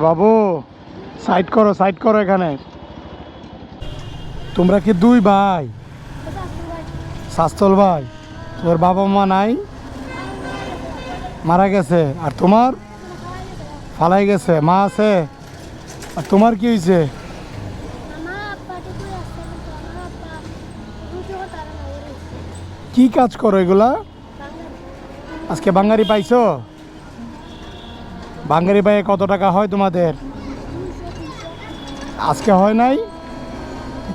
বাবু side করো এখানে। তোমরা কি দুই ভাই? শাস্তল ভাই। তোর বাবা মা নাই? মারা গেছে। আর তোমার? ফালাই গেছে। মা আছে? আর তোমার কি হয়েছে? কি কাজ করো এগুলা? আজকে বাঙ্গারি পাইছো? বাঙ্গারি পাইয়ে কত টাকা হয় তোমাদের? আজকে হয় নাই?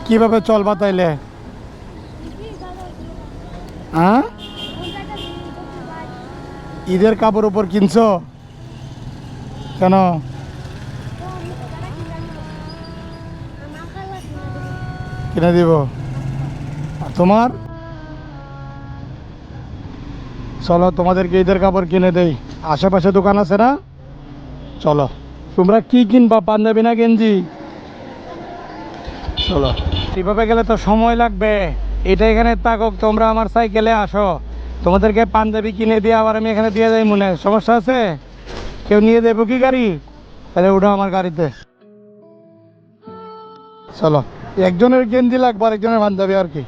কিভাবে চলবা তাইলে? হ্যাঁ, ঈদের কাপড় উপর কিনছো কেন? কিনে দিব। আর তোমার? চলো তোমাদেরকে ঈদের কাপড় কিনে দেই। আশেপাশে দোকান আছে না? চলো। তোমরা কি কিনবা, পাঞ্জাবি না গেঞ্জি? চলো। এভাবে গেলে তো সময় লাগবে। এটা এখানে থাকুক, তোমরা আমার সাইকেলে আসো। তোমাদেরকে পাঞ্জাবি কিনে দিয়ে আবার আমি এখানে দিয়ে যাই। মনে সমস্যা আছে? কেউ নিয়ে দেবো কি গাড়ি? তাহলে উঠো আমার গাড়িতে। চলো। একজনের গেঞ্জি লাগবে আর একজনের পাঞ্জাবি আর কি।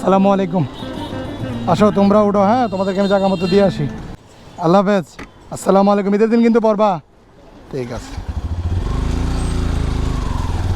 আসসালামু আলাইকুম। আসো তোমরা উঠো। হ্যাঁ, তোমাদেরকে আমি জায়গা মতো দিয়ে আসি। আল্লাহ হাফেজ। আসসালামু আলাইকুম। ঈদের দিন কিন্তু পড়বা। ঠিক আছে।